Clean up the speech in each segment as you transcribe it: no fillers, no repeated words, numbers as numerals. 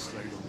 slide on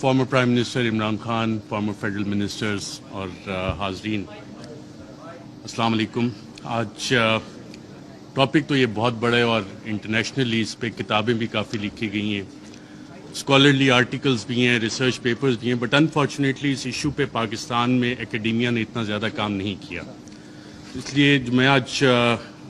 Former Prime Minister Imran Khan, former federal ministers اور حاضرین السلام علیکم. آج ٹاپک تو یہ بہت بڑا ہے اور انٹرنیشنلی اس پہ کتابیں بھی کافی لکھی گئی ہیں, اسکالرلی آرٹیکلز بھی ہیں, ریسرچ پیپرز بھی ہیں, بٹ انفارچونیٹلی اس ایشو پہ پاکستان میں اکیڈیمیا نے اتنا زیادہ کام نہیں کیا. اس لیے میں آج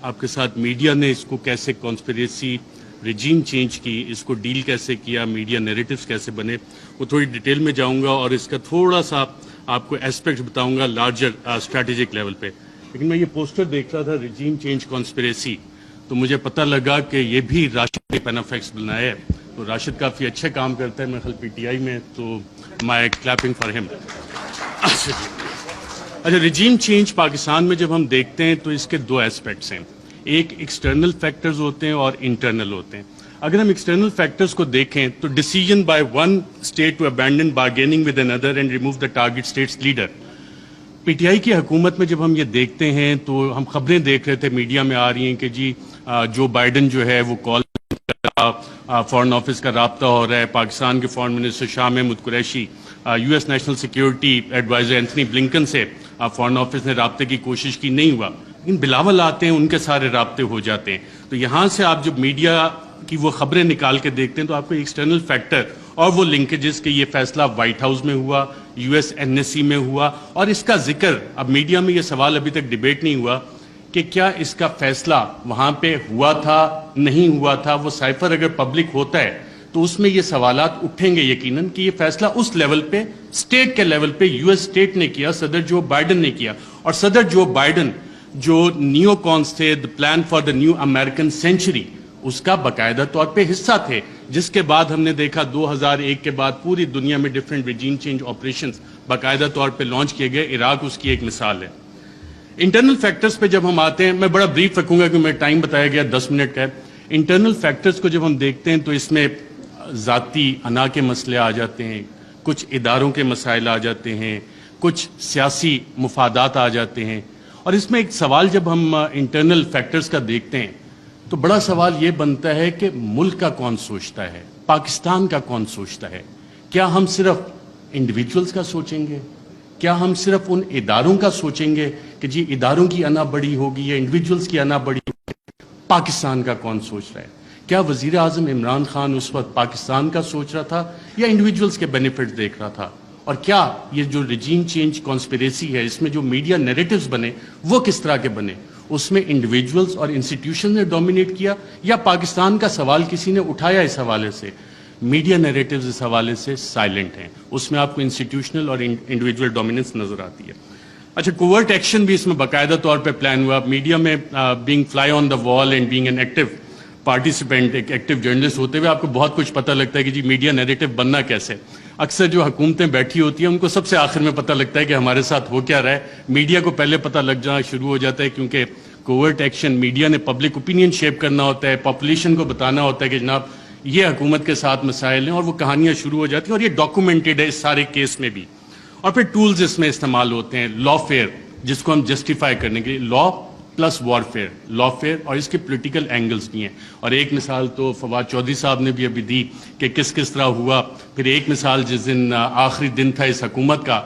آپ کے ساتھ میڈیا نے اس کو کیسے کانسپریسی ریجیم چینج کی, اس کو ڈیل کیسے کیا, میڈیا نیریٹیوز کیسے بنے, وہ تھوڑی ڈیٹیل میں جاؤں گا اور اس کا تھوڑا سا آپ کو اسپیکٹ بتاؤں گا لارجر اسٹریٹجک لیول پہ. لیکن میں یہ پوسٹر دیکھ رہا تھا ریجیم چینج کانسپریسی, تو مجھے پتہ لگا کہ یہ بھی راشد نے پینافیکس بنایا ہے. تو راشد کافی اچھے کام کرتا ہے, میں خیال پی ٹی آئی میں, تو مائی کلیپنگ فار ہم. اچھا, ریجیم چینج پاکستان میں جب ہم دیکھتے ہیں تو اس کے دو اسپیکٹس ہیں, ایک ایکسٹرنل فیکٹرز ہوتے ہیں اور انٹرنل ہوتے ہیں. اگر ہم ایکسٹرنل فیکٹرز کو دیکھیں تو decision by one state to abandon bargaining with another and remove the target state's leader. P T I کی حکومت میں جب ہم یہ دیکھتے ہیں تو ہم خبریں دیکھ رہے تھے, میڈیا میں آ رہی ہیں کہ جی جو بائیڈن جو ہے وہ کال فارن آفس کا رابطہ ہو رہا ہے, پاکستان کے foreign minister Shah Mahmood Qureshi, U S national security adviser Antony Blinken سے فارن آفس نے رابطے کی کوشش کی, نہیں ہوا. لیکن بلاول آتے ہیں, ان کے سارے رابطے ہو جاتے ہیں. تو یہاں سے آپ جب میڈیا کی وہ خبریں نکال کے دیکھتے ہیں تو آپ کو ایکسٹرنل فیکٹر اور وہ لنکیجز کہ یہ فیصلہ وائٹ ہاؤس میں ہوا, U S N S C میں ہوا, اور اس کا ذکر اب میڈیا میں یہ سوال ابھی تک ڈیبیٹ نہیں ہوا کہ کیا اس کا فیصلہ وہاں پہ ہوا تھا نہیں ہوا تھا. وہ سائفر اگر پبلک ہوتا ہے تو اس میں یہ سوالات اٹھیں گے یقیناً کہ یہ فیصلہ اس لیول پہ اسٹیٹ کے لیول پہ یو ایس اسٹیٹ نے کیا, صدر جو بائیڈن نے کیا. اور صدر جو بائیڈن جو نیو کونس تھے, the plan for the new American century, اس کا باقاعدہ طور پہ حصہ تھے, جس کے بعد ہم نے دیکھا 2001 کے بعد پوری دنیا میں ڈفرینٹ ریجیم چینج آپریشنز باقاعدہ طور پہ لانچ کیے گئے. عراق اس کی ایک مثال ہے. انٹرنل فیکٹرز پہ جب ہم آتے ہیں, میں بڑا بریف رکھوں گا کہ میں ٹائم بتایا گیا 10 منٹ کا ہے. انٹرنل فیکٹرز کو جب ہم دیکھتے ہیں تو اس میں ذاتی انا کے مسئلے آ جاتے ہیں, کچھ اداروں کے مسائل آ جاتے ہیں, کچھ سیاسی مفادات آ جاتے ہیں. اور اس میں ایک سوال جب ہم انٹرنل فیکٹرز کا دیکھتے ہیں تو بڑا سوال یہ بنتا ہے کہ ملک کا کون سوچتا ہے, پاکستان کا کون سوچتا ہے. کیا ہم صرف انڈیویجولز کا سوچیں گے, کیا ہم صرف ان اداروں کا سوچیں گے کہ جی اداروں کی انا بڑی ہوگی یا انڈیویجولز کی انا بڑی ہوگی. پاکستان کا کون سوچ رہا ہے؟ کیا وزیر اعظم عمران خان اس وقت پاکستان کا سوچ رہا تھا یا انڈیویجولز کے بینیفٹ دیکھ رہا تھا؟ اور کیا یہ جو ریجیم چینج کانسپریسی ہے اس میں جو میڈیا نیریٹیوز بنے وہ کس طرح کے بنے؟ اس میں انڈیویجولز اور انسٹیٹیوشن نے ڈومینیٹ کیا یا پاکستان کا سوال کسی نے اٹھایا اس حوالے سے؟ میڈیا نیریٹیوز اس حوالے سے سائلنٹ ہیں, اس میں آپ کو انسٹیٹیوشنل اور انڈیویجول ڈومیننس نظر آتی ہے. اچھا, کوورٹ ایکشن بھی اس میں باقاعدہ طور پہ پلان ہوا. میڈیا میں being fly on the wall and being an active participant, ایک ایکٹیو جرنلسٹ ہوتے ہوئے آپ کو بہت کچھ پتہ لگتا ہے کہ جی میڈیا نیریٹیو بننا کیسے. اکثر جو حکومتیں بیٹھی ہوتی ہیں ان کو سب سے آخر میں پتہ لگتا ہے کہ ہمارے ساتھ ہو کیا رہا ہے. میڈیا کو پہلے پتہ لگ جانا شروع ہو جاتا ہے, کیونکہ کوورٹ ایکشن میڈیا نے پبلک اوپینین شیپ کرنا ہوتا ہے, پاپولیشن کو بتانا ہوتا ہے کہ جناب یہ حکومت کے ساتھ مسائل ہیں, اور وہ کہانیاں شروع ہو جاتی ہیں, اور یہ ڈاکومنٹڈ ہے اس سارے کیس میں بھی. اور پھر ٹولز اس میں استعمال ہوتے ہیں, لا فیئر جس کو ہم جسٹیفائی کرنے کے لیے, لا پلس وارفیئر, لا فیئر, اور اس کے پولیٹیکل اینگلز بھی ہیں. اور ایک مثال تو فواد چودھری صاحب نے بھی ابھی دی کہ کس طرح ہوا. پھر ایک مثال جس دن آخری دن تھا اس حکومت کا,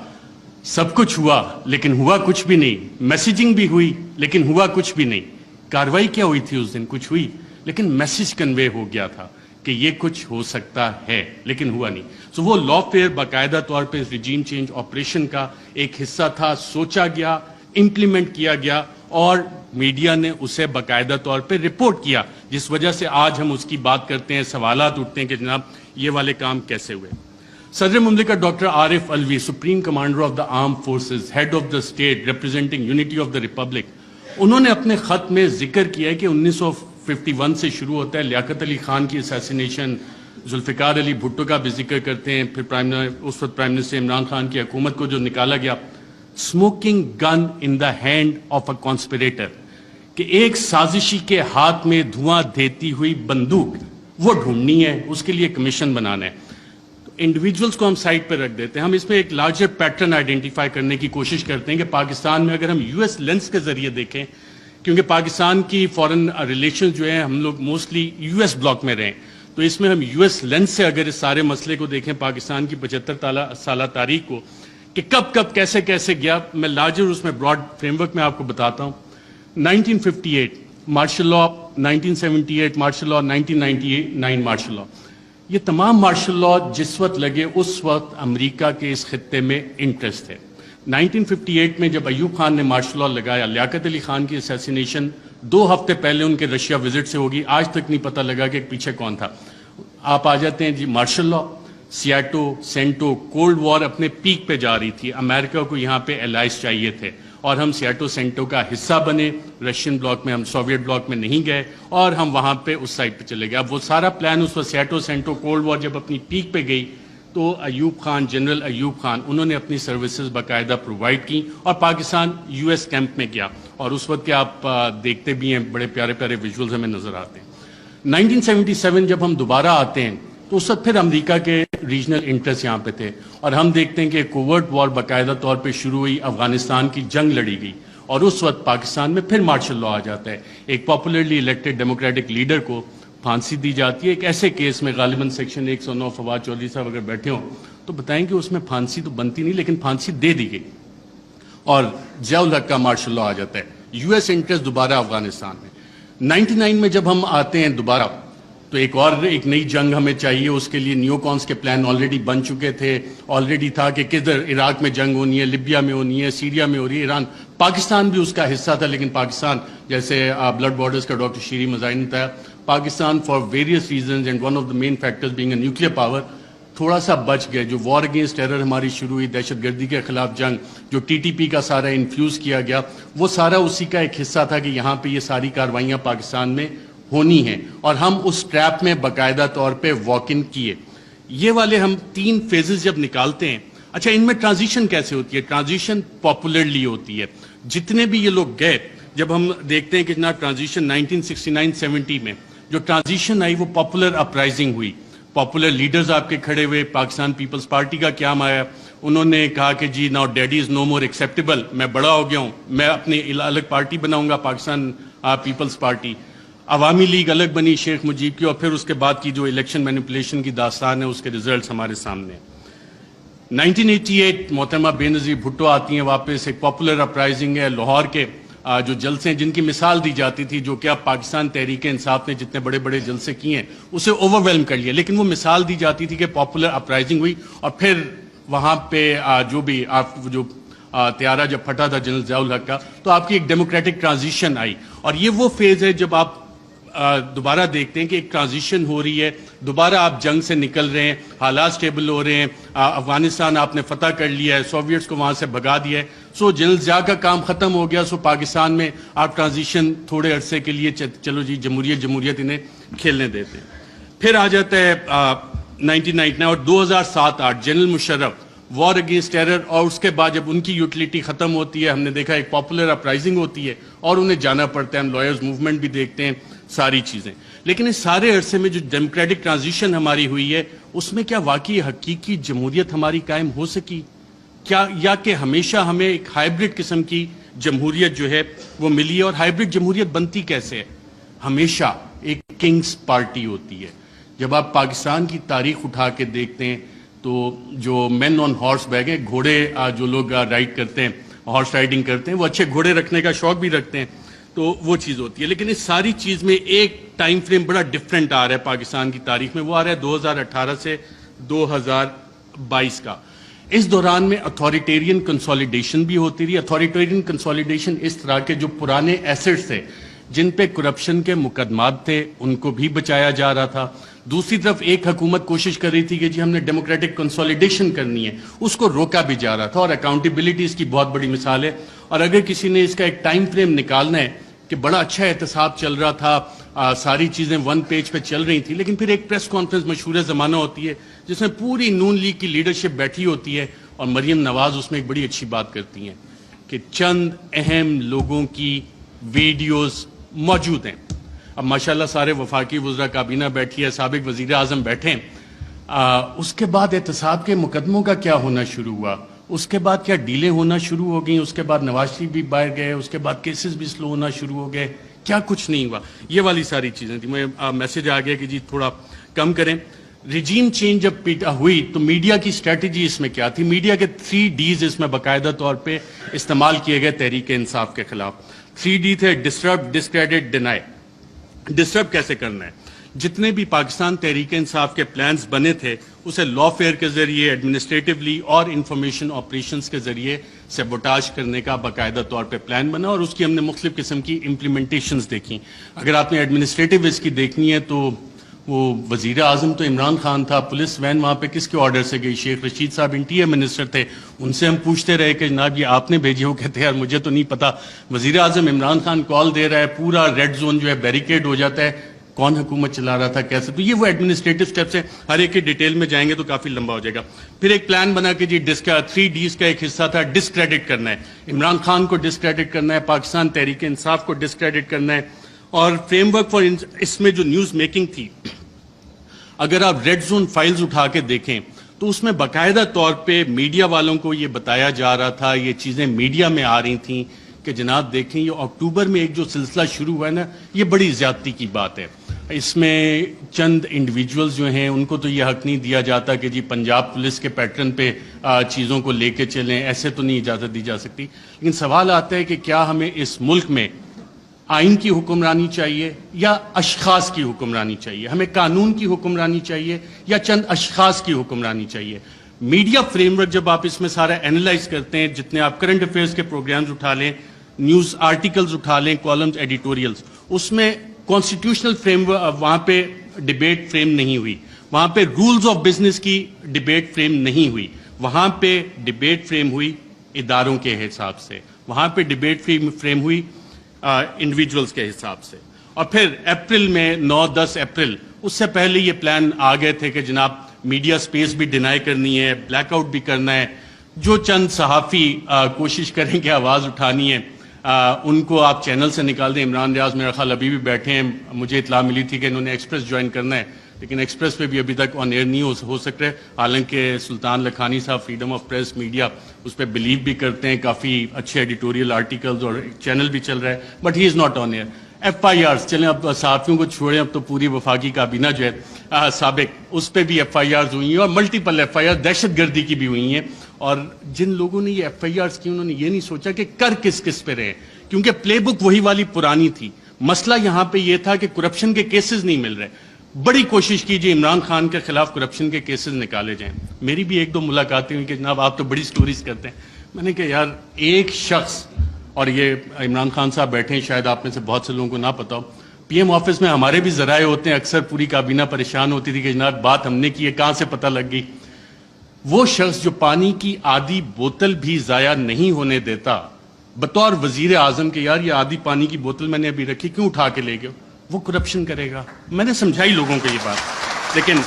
سب کچھ ہوا لیکن ہوا کچھ بھی نہیں, میسیجنگ بھی ہوئی لیکن ہوا کچھ بھی نہیں. کاروائی کیا ہوئی تھی اس دن؟ کچھ ہوئی لیکن میسیج کنوے ہو گیا تھا کہ یہ کچھ ہو سکتا ہے لیکن ہوا نہیں. سو وہ لا فیئر باقاعدہ طور پہ ریجیم چینج آپریشن کا ایک حصہ تھا, سوچا گیا, امپلیمنٹ کیا گیا, اور میڈیا نے اسے باقاعدہ طور پہ رپورٹ کیا, جس وجہ سے آج ہم اس کی بات کرتے ہیں, سوالات اٹھتے ہیں کہ جناب یہ والے کام کیسے ہوئے. صدر مملکت doctor Arif Alvi, supreme commander of the armed forces, head of the state representing unity of the republic, انہوں نے اپنے خط میں ذکر کیا ہے کہ 1951 سے شروع ہوتا ہے. لیاقت علی خان کی اسیسینیشن, ذوالفقار علی بھٹو کا بھی ذکر کرتے ہیں, پھر اس وقت پرائم منسٹر عمران خان کی حکومت کو جو نکالا گیا, smoking gun in the hand of a conspirator, کہ ایک سازشی کے ہاتھ میں دھواں دیتی ہوئی بندوق وہ ڈھونڈنی ہے, اس کے لیے کمیشن بنانا ہے. انڈیویجولز کو ہم سائٹ پہ رکھ دیتے ہیں, ہم اس میں ایک لارجر پیٹرن آئیڈینٹیفائی کرنے کی کوشش کرتے ہیں کہ پاکستان میں اگر ہم یو ایس لینس کے ذریعے دیکھیں کیونکہ پاکستان کی فورن ریلیشن جو ہیں ہم لوگ موسٹلی یو ایس بلاک میں رہیں، تو اس میں ہم یو ایس لینس سے اگر اس سارے مسئلے کو دیکھیں پاکستان کی 75 سالہ تاریخ کو کہ کب کب کیسے کیسے گیا، میں لارجر اس میں براڈ فریم ورک میں آپ کو بتاتا ہوں. 1958 martial law, 1978 martial law, 1999 martial law, یہ تمام مارشل لا جس وقت لگے اس وقت امریکہ کے اس خطے میں انٹرسٹ تھے. 1958 میں جب ایوب خان نے مارشل لا لگایا، لیاقت علی خان کی اسیسینیشن 2 ہفتے پہلے ان کے رشیا وزٹ سے ہوگی، آج تک نہیں پتہ لگا کہ پیچھے کون تھا. آپ آ جاتے ہیں جی مارشل لا، سیاٹو، سینٹو، کولڈ وار اپنے پیک پہ جا رہی تھی، امریکہ کو یہاں پہ الائز چاہیے تھے اور ہم سیاٹو سینٹو کا حصہ بنے، رشین بلاک میں، ہم سوویٹ بلاک میں نہیں گئے اور ہم وہاں پہ اس سائڈ پہ چلے گئے. اب وہ سارا پلان اس وقت سیاٹو سینٹو کولڈ وار جب اپنی پیک پہ گئی تو ایوب خان، جنرل ایوب خان، انہوں نے اپنی سروسز باقاعدہ پرووائڈ کی اور پاکستان یو ایس کیمپ میں گیا اور اس وقت کے آپ دیکھتے بھی ہیں بڑے پیارے پیارے ویژولز ہمیں نظر آتے ہیں. 1977 جب ہم دوبارہ آتے ہیں تو اس وقت پھر امریکہ کے ریجنل انٹرسٹ یہاں پہ تھے اور ہم دیکھتے ہیں کہ کوورٹ وار باقاعدہ طور پہ شروع ہوئی، افغانستان کی جنگ لڑی گئی اور اس وقت پاکستان میں پھر مارشل لا آ جاتا ہے. ایک پاپولرلی الیکٹڈ ڈیموکریٹک لیڈر کو پھانسی دی جاتی ہے ایک ایسے کیس میں، غالباً سیکشن 109. فواد چودھری صاحب اگر بیٹھے ہوں تو بتائیں کہ اس میں پھانسی تو بنتی نہیں لیکن پھانسی دے دی گئی اور ضیاء الحق کا مارشل لا آ جاتا ہے. یو ایس انٹرسٹ دوبارہ افغانستان میں. 99 میں جب ہم آتے ہیں دوبارہ تو ایک نئی جنگ ہمیں چاہیے، اس کے لیے نیو کانس کے پلان آلریڈی بن چکے تھے، آلریڈی تھا کہ کدھر عراق میں جنگ ہونی ہے، لیبیا میں ہونی ہے، سیریا میں ہو رہی ہے، ایران، پاکستان بھی اس کا حصہ تھا لیکن پاکستان جیسے بلڈ بارڈرز کا ڈاکٹر شیری مزاحی نے بتایا، Pakistan for various reasons and one of the main factors being a nuclear power تھوڑا سا بچ گئے. جو وار اگینسٹ ٹیرر ہماری شروع ہوئی، دہشت گردی کے خلاف جنگ، جو ٹی ٹی پی کا سارا انفیوز کیا گیا، وہ سارا اسی کا ایک حصہ تھا کہ یہاں پہ یہ ساری کاروائیاں پاکستان میں ہونی ہیں اور ہم اس ٹریپ میں باقاعدہ طور پہ واک ان کیے. یہ والے ہم 3 فیزز جب نکالتے ہیں، اچھا ان میں ٹرانزیشن کیسے ہوتی ہے؟ ٹرانزیشن پاپولرلی ہوتی ہے. جتنے بھی یہ لوگ گئے، جب ہم دیکھتے ہیں کہ جناب ٹرانزیشن 1969-70 میں جو ٹرانزیشن آئی وہ پاپولر اپرائزنگ ہوئی، پاپولر لیڈرز آپ کے کھڑے ہوئے. پاکستان پیپلز پارٹی کا قیام آیا، انہوں نے کہا کہ جی ناؤ ڈیڈی از نو مور ایکسیپٹیبل، میں بڑا ہو گیا ہوں، میں اپنی الگ پارٹی بناؤں گا، پاکستان پیپلز پارٹی. عوامی لیگ الگ بنی شیخ مجیب کی اور پھر اس کے بعد کی جو الیکشن مینیپولیشن کی داستان ہے اس کے ریزلٹس ہمارے سامنے. 1988 محترمہ بے نظیر بھٹو آتی ہیں واپس، ایک پاپولر اپرائزنگ ہے. لاہور کے جو جلسے ہیں جن کی مثال دی جاتی تھی، جو کہ اب پاکستان تحریک انصاف نے جتنے بڑے بڑے جلسے کیے ہیں اسے اوور ویلم کر لیا، لیکن وہ مثال دی جاتی تھی کہ پاپولر اپرائزنگ ہوئی اور پھر وہاں پہ جو بھی جو طیارہ جب پھٹا تھا جنرل ضیاء الحق کا تو آپ کی ایک ڈیموکریٹک ٹرانزیشن آئی. اور یہ وہ فیز ہے جب آپ دوبارہ دیکھتے ہیں کہ ایک ٹرانزیشن ہو رہی ہے، دوبارہ آپ جنگ سے نکل رہے ہیں، حالات سٹیبل ہو رہے ہیں، افغانستان آپ نے فتح کر لیا ہے، سوویٹس کو وہاں سے بھگا دیا ہے. سو جنرل ضیاء کا کام ختم ہو گیا. سو پاکستان میں آپ ٹرانزیشن تھوڑے عرصے کے لیے چلو جی جمہوریت انہیں کھیلنے دیتے ہیں. پھر آ جاتا ہے 1999 اور 2007-8 general Musharraf, war against terror, اور اس کے بعد جب ان کی یوٹیلیٹی ختم ہوتی ہے ہم نے دیکھا ایک پاپولر اپرائزنگ ہوتی ہے اور انہیں جانا پڑتا ہے. ہم لائرز موومنٹ بھی دیکھتے ہیں، ساری چیزیں. لیکن اس سارے عرصے میں جو ڈیموکریٹک ٹرانزیشن ہماری ہوئی ہے اس میں کیا واقعی حقیقی جمہوریت ہماری قائم ہو سکی کیا، یا کہ ہمیشہ ہمیں ایک ہائیبرڈ قسم کی جمہوریت جو ہے وہ ملی ہے؟ اور ہائیبرڈ جمہوریت بنتی کیسے ہے؟ ہمیشہ ایک کنگز پارٹی ہوتی ہے. جب آپ پاکستان کی تاریخ اٹھا کے دیکھتے ہیں تو جو مین آن ہارس بیک ہیں، گھوڑے جو لوگ رائڈ کرتے ہیں، ہارس رائڈنگ کرتے ہیں، وہ اچھے گھوڑے رکھنے کا شوق بھی رکھتے ہیں، تو وہ چیز ہوتی ہے. لیکن اس ساری چیز میں ایک ٹائم فریم بڑا ڈیفرنٹ آ رہا ہے پاکستان کی تاریخ میں، وہ آ رہا ہے 2018 سے 2022 کا. اس دوران میں اتھارٹیرین کنسولیڈیشن بھی ہوتی رہی. اتھارٹیرین کنسولیڈیشن اس طرح کے جو پرانے ایسٹس تھے جن پہ کرپشن کے مقدمات تھے ان کو بھی بچایا جا رہا تھا. دوسری طرف ایک حکومت کوشش کر رہی تھی کہ جی ہم نے ڈیموکریٹک کنسولیڈیشن کرنی ہے، اس کو روکا بھی جا رہا تھا. اور اکاؤنٹیبلٹی اس کی بہت بڑی مثال ہے. اور اگر کسی نے اس کا ایک ٹائم فریم نکالنا ہے کہ بڑا اچھا احتساب چل رہا تھا، ساری چیزیں 1 پیج پہ چل رہی تھیں، لیکن پھر ایک پریس کانفرنس مشہور زمانہ ہوتی ہے جس میں پوری نون لیگ کی لیڈرشپ بیٹھی ہوتی ہے اور مریم نواز اس میں ایک بڑی اچھی بات کرتی ہیں کہ چند اہم لوگوں کی ویڈیوز موجود ہیں. اب ماشاءاللہ سارے وفاقی وزراء کابینہ بیٹھی ہے، سابق وزیر اعظم بیٹھے ہیں. اس کے بعد احتساب کے مقدموں کا کیا ہونا شروع ہوا؟ اس کے بعد کیا ڈیلے ہونا شروع ہو گئیں, اس کے بعد نواز شریف بھی باہر گئے, اس کے بعد کیسز بھی سلو ہونا شروع ہو گئے, کیا کچھ نہیں ہوا. یہ والی ساری چیزیں تھیں. میں میسج آ گیا کہ جی تھوڑا کم کریں. ریجیم چینج جب ہوئی تو میڈیا کی اسٹریٹجی اس میں کیا تھی؟ میڈیا کے 3 Ds اس میں باقاعدہ طور پہ استعمال کیے گئے تحریک انصاف کے خلاف. 3 D تھے: ڈسٹرب, ڈسکریڈٹ, ڈینائی. ڈسٹرب کیسے کرنا ہے؟ جتنے بھی پاکستان تحریک انصاف کے پلانز بنے تھے اسے لا فیئر کے ذریعے, ایڈمنسٹریٹولی اور انفارمیشن آپریشنز کے ذریعے سیبوٹاج کرنے کا باقاعدہ طور پہ پلان بنا, اور اس کی ہم نے مختلف قسم کی امپلیمنٹیشنز دیکھی. اگر آپ نے ایڈمنسٹریٹو اس کی دیکھنی ہے تو وہ وزیر اعظم تو عمران خان تھا, پولیس وین وہاں پہ کس کے آرڈر سے گئی؟ شیخ رشید صاحب انٹیریئر منسٹر تھے, ان سے ہم پوچھتے رہے کہ جناب یہ آپ نے بھیجی؟ وہ کہتے ہیں یار مجھے تو نہیں پتا. وزیر اعظم عمران خان کال دے رہا ہے, پورا ریڈ زون جو ہے بیریکیڈ ہو جاتا ہے, کون حکومت چلا رہا تھا, کیسے؟ تو یہ وہ ایڈمنسٹریٹو سٹیپس ہیں, ہر ایک کے ڈیٹیل میں جائیں گے تو کافی لمبا ہو جائے گا. پھر ایک پلان بنا کہ جی 3 Ds کا ایک حصہ تھا ڈسکریڈٹ کرنا ہے, عمران خان کو ڈسکریڈٹ کرنا ہے, پاکستان تحریک انصاف کو ڈسکریڈٹ کرنا ہے. اور فریم ورک فار اس میں جو نیوز میکنگ تھی, اگر آپ ریڈ زون فائلز اٹھا کے دیکھیں تو اس میں باقاعدہ طور پہ میڈیا والوں کو یہ بتایا جا رہا تھا, یہ چیزیں میڈیا میں آ رہی تھیں کہ جناب دیکھیں یہ اکتوبر میں ایک جو سلسلہ شروع ہوا ہے نا, یہ بڑی زیادتی کی بات ہے. اس میں چند انڈیویجولز جو ہیں ان کو تو یہ حق نہیں دیا جاتا کہ جی پنجاب پولیس کے پیٹرن پہ چیزوں کو لے کے چلیں, ایسے تو نہیں اجازت دی جا سکتی. لیکن سوال آتا ہے کہ کیا ہمیں اس ملک میں آئین کی حکمرانی چاہیے یا اشخاص کی حکمرانی چاہیے؟ ہمیں قانون کی حکمرانی چاہیے یا چند اشخاص کی حکمرانی چاہیے؟ میڈیا فریم ورک جب آپ اس میں سارا اینالائز کرتے ہیں, جتنے آپ کرنٹ افیئرز کے پروگرامز اٹھا لیں, نیوز آرٹیکلز اٹھا لیں, کالمز, ایڈیٹوریلز, اس میں کانسٹیٹیوشنل فریم ورک وہاں پہ ڈیبیٹ فریم نہیں ہوئی, وہاں پہ رولز آف بزنس کی ڈیبیٹ فریم نہیں ہوئی, وہاں پہ ڈیبیٹ فریم ہوئی اداروں کے حساب سے, وہاں پہ ڈیبیٹ فریم ہوئی انڈیویجولز کے حساب سے. اور پھر اپریل میں 9-10 اپریل, اس سے پہلے یہ پلان آ گئے تھے کہ جناب میڈیا سپیس بھی ڈینائی کرنی ہے, بلیک آؤٹ بھی کرنا ہے, جو چند صحافی کوشش کریں کہ آواز اٹھانی ہے ان کو آپ چینل سے نکال دیں. عمران ریاض میرا خیال ابھی بھی بیٹھے ہیں, مجھے اطلاع ملی تھی کہ انہوں نے ایکسپریس جوائن کرنا ہے, لیکن ایکسپریس پہ بھی ابھی تک آن ایئر نہیں ہو سکتے. حالانکہ سلطان لکھانی صاحب فریڈم آف پریس میڈیا اس پہ بلیو بھی کرتے ہیں, کافی اچھے ایڈیٹوریل آرٹیکلز اور چینل بھی چل رہا ہے, but he is not on air. FIRs چلیں, اب صحافیوں کو چھوڑیں, اب تو پوری وفاقی کابینہ جو ہے سابق, اس پہ بھی FIRs ہوئی ہیں, اور ملٹیپل FIRs دہشت گردی کی بھی ہوئی ہیں. اور جن لوگوں نے یہ FIRs کی انہوں نے یہ نہیں سوچا کہ کر کس پہ رہے, کیونکہ پلے بک وہی والی پرانی تھی. مسئلہ یہاں پہ یہ تھا کہ کرپشن کے کیسز نہیں مل رہے. بڑی کوشش کیجیے عمران خان کے خلاف کرپشن کے کیسز نکالے جائیں. میری بھی 1-2 ملاقاتیں ہوئی کہ جناب آپ تو بڑی سٹوریز کرتے ہیں. میں نے کہا یار ایک شخص, اور یہ عمران خان صاحب بیٹھے ہیں, شاید آپ میں سے بہت سے لوگوں کو نہ پتا ہو, PM آفس میں ہمارے بھی ذرائع ہوتے ہیں, اکثر پوری کابینہ پریشان ہوتی تھی کہ جناب بات ہم نے کی ہے, کہاں سے پتہ لگ گئی. وہ شخص جو پانی کی آدھی بوتل بھی ضائع نہیں ہونے دیتا بطور وزیر اعظم کہ یار یہ آدھی پانی کی بوتل میں نے ابھی رکھی, کیوں اٹھا کے لے گئے, وہ کرپشن کرے گا. میں نے سمجھائی لوگوں کو یہ بات, لیکن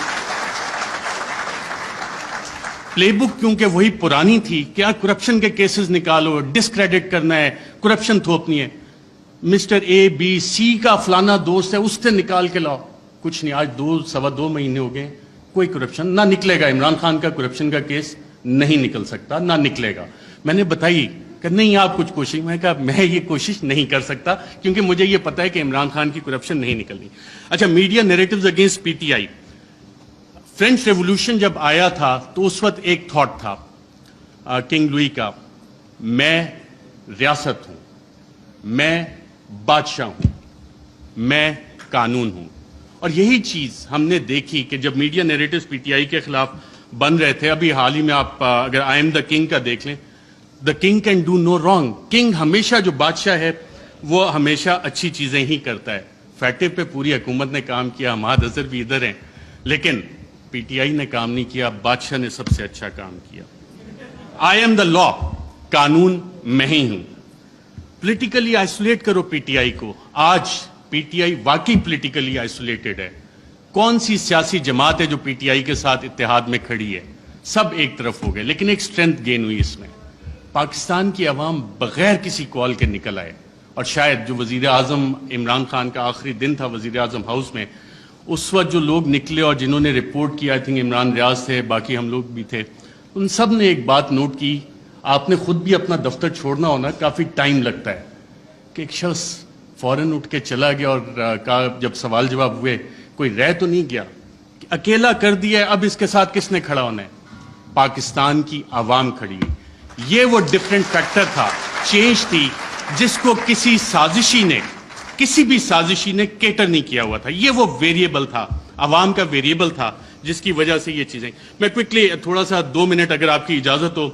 پلے بک کیونکہ وہی پرانی تھی, کیا کرپشن کے کیسز نکالو, ڈسکریڈٹ کرنا ہے, کرپشن تھوپنی ہے. مسٹر ABC کا فلانا دوست ہے, اس سے نکال کے لاؤ. کچھ نہیں, آج 2-2.25 مہینے ہو گئے, کوئی کرپشن نہ نکلے گا. عمران خان کا کرپشن کا کیس نہیں نکل سکتا, نہ نکلے گا. میں نے بتائی کہ نہیں آپ کچھ کوشش, میں کہا میں یہ کوشش نہیں کر سکتا کیونکہ مجھے یہ پتا ہے کہ عمران خان کی کرپشن نہیں نکلنی. اچھا, media narratives against PTI. French revolution جب آیا تھا تو اس وقت ایک تھاٹ تھا کنگ لوئی کا, میں ریاست ہوں, میں بادشاہ ہوں, میں قانون ہوں. اور یہی چیز ہم نے دیکھی کہ جب میڈیا نیریٹوز PTI کے خلاف بن رہے تھے, ابھی حال ہی میں آپ اگر آئی ایم دا کنگ کا دیکھ لیں, the king can do no wrong. King ہمیشہ, جو بادشاہ ہے وہ ہمیشہ اچھی چیزیں ہی کرتا ہے. فیٹے پہ پوری حکومت نے کام کیا, حماد اظہر بھی ادھر ہیں, لیکن PTI نے کام نہیں کیا, بادشاہ نے سب سے اچھا کام کیا. آئی ایم دا لا, قانون میں ہی ہوں. پولیٹیکلی آئسولیٹ کرو PTI کو. آج PTI واقعی پولیٹیکلی آئسولیٹڈ ہے. کون سی سیاسی جماعت ہے جو PTI کے ساتھ اتحاد میں کھڑی ہے؟ سب ایک طرف ہو گئے. لیکن ایک سٹرینتھ گین ہوئی اس میں, پاکستان کی عوام بغیر کسی کال کے نکل آئے. اور شاید جو وزیر اعظم عمران خان کا آخری دن تھا وزیر اعظم ہاؤس میں, اس وقت جو لوگ نکلے اور جنہوں نے رپورٹ کیا, آئی تھنک عمران ریاض تھے, باقی ہم لوگ بھی تھے, ان سب نے ایک بات نوٹ کی آپ نے خود بھی اپنا دفتر چھوڑنا ہونا کافی ٹائم لگتا ہے کہ ایک شخص فوراً اٹھ کے چلا گیا اور کہا جب سوال جواب ہوئے کوئی رہ تو نہیں گیا کہ اکیلا کر دیا ہے, اب اس کے ساتھ کس نے کھڑا ہونا ہے؟ پاکستان کی عوام کھڑی ہے. یہ وہ ڈفرینٹ فیکٹر تھا, چینج تھی جس کو کسی بھی سازشی نے کیٹر نہیں کیا ہوا تھا. یہ وہ ویریبل تھا, عوام کا ویریبل تھا جس کی وجہ سے یہ چیزیں. میں کوئکلی تھوڑا سا 2 منٹ اگر آپ کی اجازت ہو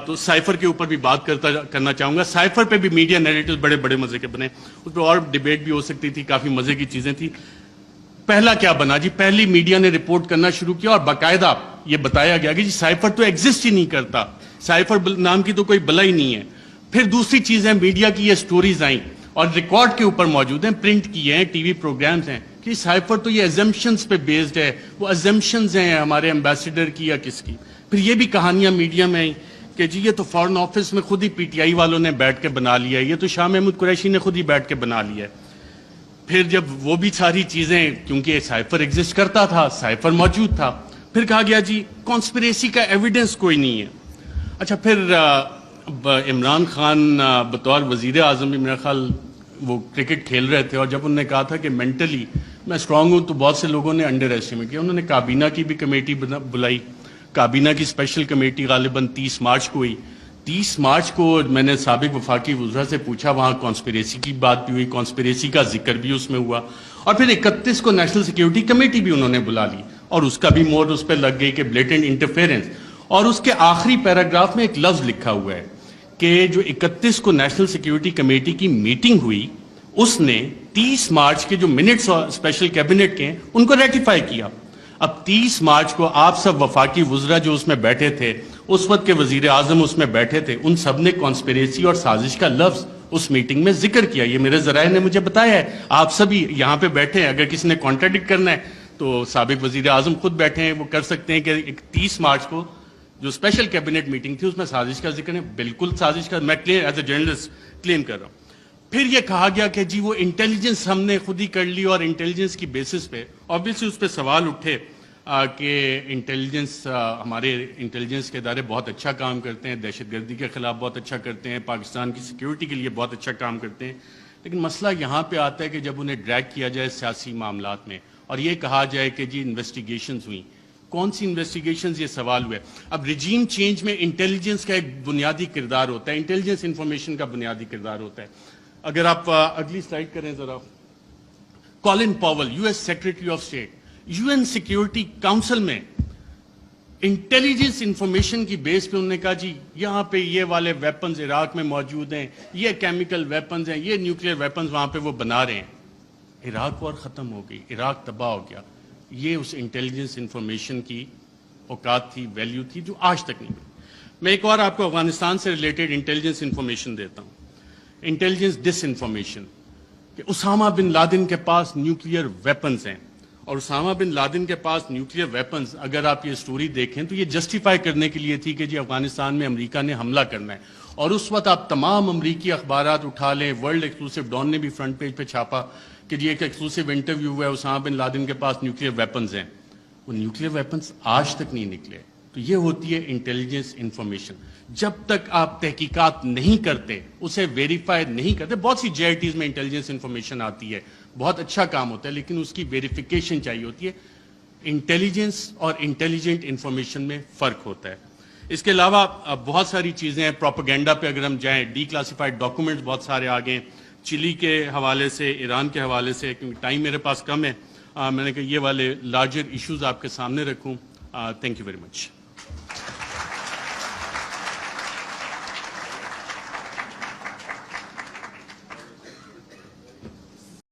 تو سائفر کے اوپر بھی بات کرنا چاہوں گا. سائفر پہ بھی میڈیا نیریٹیو بڑے بڑے مزے کے بنے, اس پہ اور ڈیبیٹ بھی ہو سکتی تھی, کافی مزے کی چیزیں تھی. پہلا کیا بنا جی, پہلی میڈیا نے رپورٹ کرنا شروع کیا اور باقاعدہ یہ بتایا گیا کہ جی سائفر تو ایگزسٹ ہی نہیں کرتا, سائفر نام کی تو کوئی بلا ہی نہیں ہے. پھر دوسری چیز ہے, میڈیا کی یہ سٹوریز آئیں اور ریکارڈ کے اوپر موجود ہیں, پرنٹ کیے ہیں, ٹی وی پروگرامز ہیں کہ سائفر تو یہ ایزمپشنز پہ بیسڈ ہے. وہ ایزمپشنز ہیں ہمارے ایمبیسیڈر کی یا کس کی. پھر یہ بھی کہانیاں میڈیا میں آئیں کہ جی یہ تو فارن آفس میں خود ہی پی ٹی آئی والوں نے بیٹھ کے بنا لیا ہے, یہ تو شاہ محمود قریشی نے خود ہی بیٹھ کے بنا لیا ہے. پھر جب وہ بھی ساری چیزیں, کیونکہ سائفر ایگزسٹ کرتا تھا, سائفر موجود تھا, پھر کہا گیا جی کانسپریسی کا ایویڈنس کوئی نہیں ہے. اچھا پھر عمران خان بطور وزیر اعظم بھی میرا خیال وہ کرکٹ کھیل رہے تھے, اور جب انہوں نے کہا تھا کہ مینٹلی میں اسٹرانگ ہوں تو بہت سے لوگوں نے انڈر ایسٹیمیٹ کیا. انہوں نے کابینہ کی بھی کمیٹی بلائی, کابینہ کی اسپیشل کمیٹی غالباً 30 مارچ کو ہوئی. 30 مارچ کو میں نے سابق وفاقی وزراء سے پوچھا, وہاں کانسپریسی کی بات بھی ہوئی, کانسپریسی کا ذکر بھی اس میں ہوا, اور پھر 31 کو نیشنل سیکیورٹی کمیٹی بھی انہوں نے بلا لی اور اس کا بھی مور اس پہ لگ گئی کہ بلیٹنٹ انٹرفیرنس. اور اس کے آخری پیراگراف میں ایک لفظ لکھا ہوا ہے کہ جو 31 کو نیشنل سیکیورٹی کمیٹی کی میٹنگ ہوئی اس نے 30 مارچ کے جو منٹس اسپیشل کیبنٹ کے ہیں ان کو ریٹیفائی کیا. اب 30 مارچ کو آپ سب وفاقی وزراء جو اس میں بیٹھے تھے, اس وقت کے وزیر اعظم اس میں بیٹھے تھے, ان سب نے کانسپریسی اور سازش کا لفظ اس میٹنگ میں ذکر کیا. یہ میرے ذرائع نے مجھے بتایا ہے, آپ سبھی یہاں پہ بیٹھے ہیں, اگر کسی نے کانٹراڈکٹ کرنا ہے تو سابق وزیر اعظم خود بیٹھے ہیں, وہ کر سکتے ہیں کہ 30 مارچ کو جو اسپیشل کیبنٹ میٹنگ تھی اس میں سازش کا ذکر ہے. بالکل سازش کا میں ایز اے جرنلسٹ کلیم کر رہا ہوں. پھر یہ کہا گیا کہ جی وہ انٹیلیجنس ہم نے خود ہی کر لی, اور انٹیلیجنس کی بیسس پہ آبویسلی اس پہ سوال اٹھے کہ انٹیلیجنس, ہمارے انٹیلیجنس کے ادارے بہت اچھا کام کرتے ہیں, دہشت گردی کے خلاف بہت اچھا کرتے ہیں, پاکستان کی سیکیورٹی کے لیے بہت اچھا کام کرتے ہیں. لیکن مسئلہ یہاں پہ آتا ہے کہ جب انہیں ڈریگ کیا جائے سیاسی معاملات میں اور یہ کہا جائے کہ جی انویسٹیگیشنز ہوئیں, کون سی انویسٹیگیشنز, یہ سوال ہوا ہے. اب ریجیم چینج میں انٹیلیجنس کا ایک بنیادی کردار ہوتا ہے, انٹیلیجنس انفارمیشن کا بنیادی کردار ہوتا ہے. اگر آپ اگلی سلائیڈ کریں ذرا, Colin Powell U S secretary of state, U N security council میں انٹیلیجنس انفارمیشن کی بیس پہ انہوں نے کہا جی یہاں پہ یہ والے ویپنز عراق میں موجود ہیں, یہ کیمیکل ویپنز ہیں, یہ نیوکلیئر ویپنز وہاں پہ وہ بنا رہے ہیں. عراق اور ختم ہو گئی, عراق تباہ ہو گیا. یہ اس انٹیلیجنس انفارمیشن کی اوقات تھی, ویلیو تھی, جو آج تک نہیں ملی. میں ایک اور آپ کو افغانستان سے ریلیٹڈ انٹیلیجنس انفارمیشن دیتا ہوں. انٹیلیجنس ڈس انفارمیشن کہ اسامہ بن لادن کے پاس نیوکلیئر ویپنز ہیں, اور اسامہ بن لادن کے پاس نیوکلیئر ویپنز, اگر آپ یہ سٹوری دیکھیں تو یہ جسٹیفائی کرنے کے لیے تھی کہ جی افغانستان میں امریکہ نے حملہ کرنا ہے. اور اس وقت آپ تمام امریکی اخبارات اٹھا لیں, ورلڈ ایکسکلوسیو ڈان نے بھی فرنٹ پیج پہ چھاپا کہ جی ایک ایکسکلوسیو انٹرویو ہوا ہے, اسامہ بن لادن کے پاس نیوکلیئر ویپنز ہیں. وہ نیوکلیئر ویپنز آج تک نہیں نکلے. تو یہ ہوتی ہے انٹیلیجنس انفارمیشن. جب تک آپ تحقیقات نہیں کرتے, اسے ویریفائی نہیں کرتے, بہت سی جے آئی ٹیز میں انٹیلیجنس انفارمیشن آتی ہے, بہت اچھا کام ہوتا ہے, لیکن اس کی ویریفیکیشن چاہیے ہوتی ہے. انٹیلیجنس اور انٹیلیجنٹ انفارمیشن میں فرق ہوتا ہے. اس کے علاوہ بہت ساری چیزیں ہیں. پروپیگنڈا پہ اگر ہم جائیں, ڈی کلاسیفائڈ ڈاکومنٹس بہت سارے آ گئے, چلی کے حوالے سے, ایران کے حوالے سے, کیونکہ ٹائم میرے پاس کم ہے, میں نے کہا یہ والے لارجر ایشوز آپ کے سامنے رکھوں. Thank you very much.